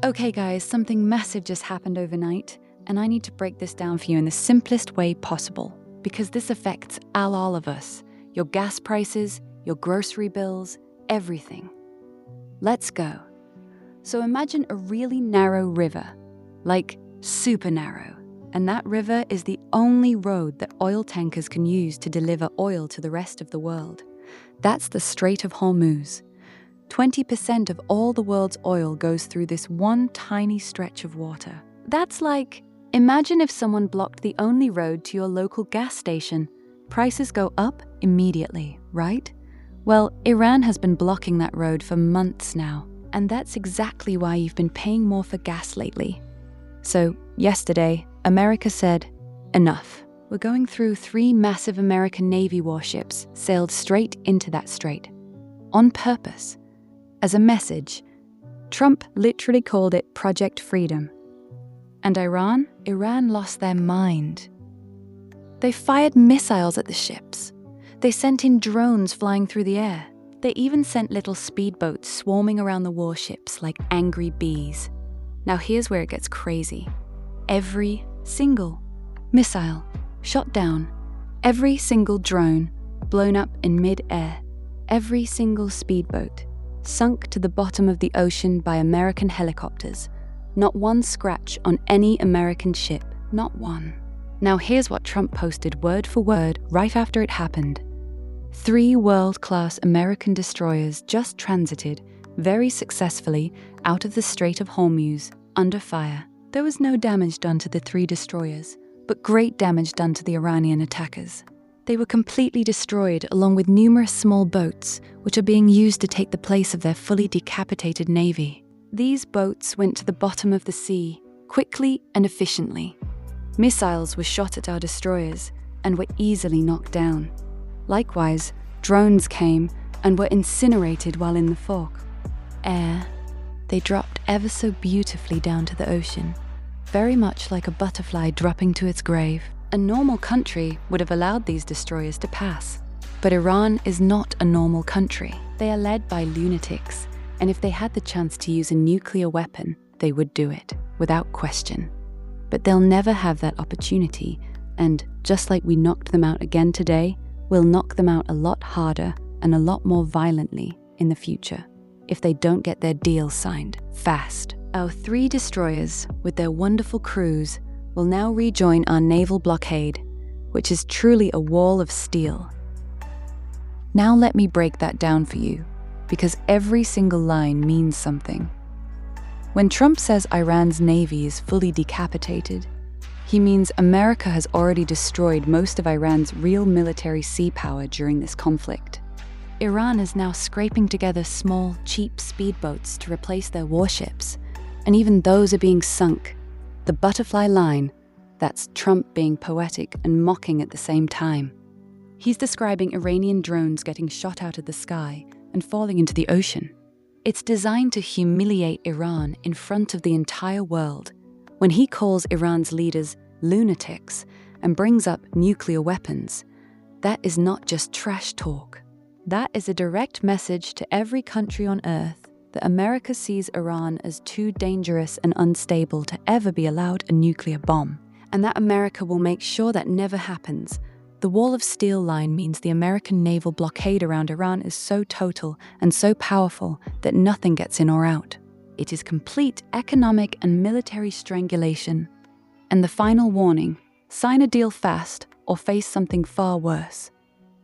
Okay guys, something massive just happened overnight, and I need to break this down for you in the simplest way possible, because this affects all of us. Your gas prices, your grocery bills, everything. Let's go. So imagine a really narrow river, like super narrow, and that river is the only road that oil tankers can use to deliver oil to the rest of the world. That's the Strait of Hormuz. 20% of all the world's oil goes through this one tiny stretch of water. That's like, imagine if someone blocked the only road to your local gas station. Prices go up immediately, right? Well, Iran has been blocking that road for months now, and that's exactly why you've been paying more for gas lately. So, yesterday, America said, enough. We're going through 3 massive American Navy warships sailed straight into that strait. On purpose. As a message, Trump literally called it Project Freedom. And Iran lost their mind. They fired missiles at the ships. They sent in drones flying through the air. They even sent little speedboats swarming around the warships like angry bees. Now here's where it gets crazy. Every single missile shot down, every single drone blown up in mid-air, every single speedboat sunk to the bottom of the ocean by American helicopters. Not one scratch on any American ship, not one. Now here's what Trump posted word for word right after it happened. 3 world-class American destroyers just transited very successfully out of the Strait of Hormuz under fire. There was no damage done to the 3 destroyers, but great damage done to the Iranian attackers. They were completely destroyed along with numerous small boats, which are being used to take the place of their fully decapitated navy. These boats went to the bottom of the sea, quickly and efficiently. Missiles were shot at our destroyers and were easily knocked down. Likewise, drones came and were incinerated while in the fog. Air, they dropped ever so beautifully down to the ocean, very much like a butterfly dropping to its grave. A normal country would have allowed these destroyers to pass. But Iran is not a normal country. They are led by lunatics, and if they had the chance to use a nuclear weapon, they would do it, without question. But they'll never have that opportunity, and just like we knocked them out again today, we'll knock them out a lot harder and a lot more violently in the future, if they don't get their deal signed fast. Our 3 destroyers, with their wonderful crews, will now rejoin our naval blockade, which is truly a wall of steel. Now let me break that down for you, because every single line means something. When Trump says Iran's navy is fully decapitated, he means America has already destroyed most of Iran's real military sea power during this conflict. Iran is now scraping together small, cheap speedboats to replace their warships, and even those are being sunk. The butterfly line, that's Trump being poetic and mocking at the same time. He's describing Iranian drones getting shot out of the sky and falling into the ocean. It's designed to humiliate Iran in front of the entire world when he calls Iran's leaders lunatics and brings up nuclear weapons. That is not just trash talk. That is a direct message to every country on earth that America sees Iran as too dangerous and unstable to ever be allowed a nuclear bomb, and that America will make sure that never happens. The wall of steel line means the American naval blockade around Iran is so total and so powerful that nothing gets in or out. It is complete economic and military strangulation. And the final warning, sign a deal fast or face something far worse.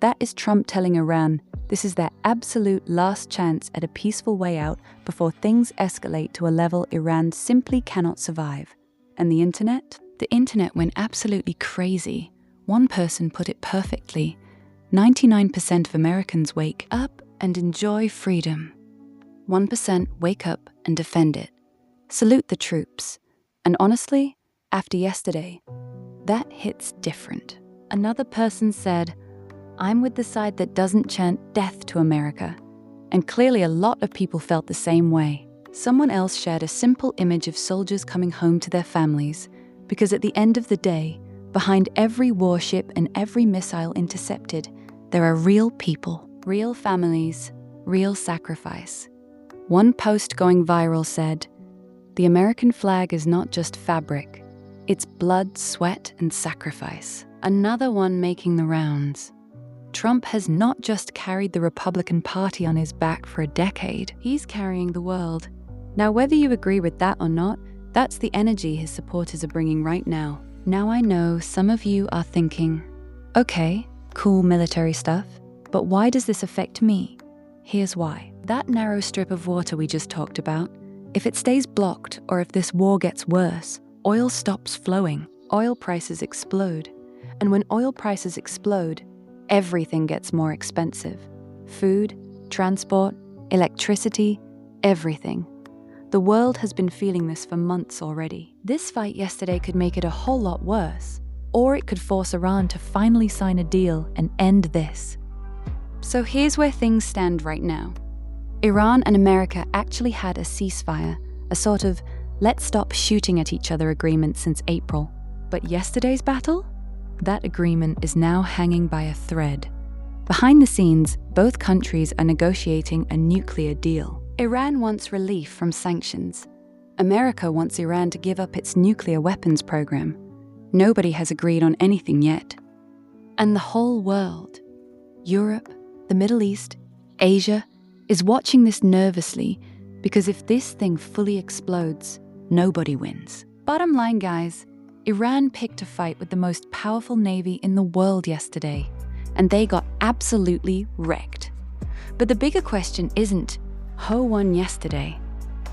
That is Trump telling Iran this is their absolute last chance at a peaceful way out before things escalate to a level Iran simply cannot survive. And the internet? The internet went absolutely crazy. One person put it perfectly. 99% of Americans wake up and enjoy freedom. 1% wake up and defend it. Salute the troops. And honestly, after yesterday, that hits different. Another person said, I'm with the side that doesn't chant death to America. And clearly a lot of people felt the same way. Someone else shared a simple image of soldiers coming home to their families, because at the end of the day, behind every warship and every missile intercepted, there are real people, real families, real sacrifice. One post going viral said, The American flag is not just fabric. It's blood, sweat, and sacrifice. Another one making the rounds. Trump has not just carried the Republican Party on his back for a decade, he's carrying the world. Now, whether you agree with that or not, that's the energy his supporters are bringing right now. Now I know some of you are thinking, okay, cool military stuff, but why does this affect me? Here's why. That narrow strip of water we just talked about, if it stays blocked or if this war gets worse, oil stops flowing, oil prices explode. And when oil prices explode, everything gets more expensive. Food, transport, electricity, everything. The world has been feeling this for months already. This fight yesterday could make it a whole lot worse, or it could force Iran to finally sign a deal and end this. So here's where things stand right now. Iran and America actually had a ceasefire, a sort of let's stop shooting at each other agreement since April. But yesterday's battle? That agreement is now hanging by a thread. Behind the scenes, both countries are negotiating a nuclear deal. Iran wants relief from sanctions. America wants Iran to give up its nuclear weapons program. Nobody has agreed on anything yet. And the whole world, Europe, the Middle East, Asia, is watching this nervously because if this thing fully explodes, nobody wins. Bottom line, guys, Iran picked a fight with the most powerful navy in the world yesterday, and they got absolutely wrecked. But the bigger question isn't, who won yesterday?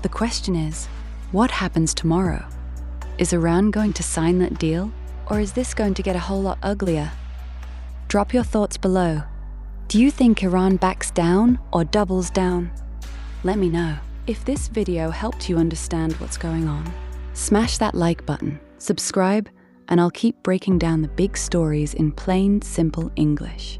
The question is, what happens tomorrow? Is Iran going to sign that deal, or is this going to get a whole lot uglier? Drop your thoughts below. Do you think Iran backs down or doubles down? Let me know. If this video helped you understand what's going on, smash that like button, subscribe, and I'll keep breaking down the big stories in plain, simple English.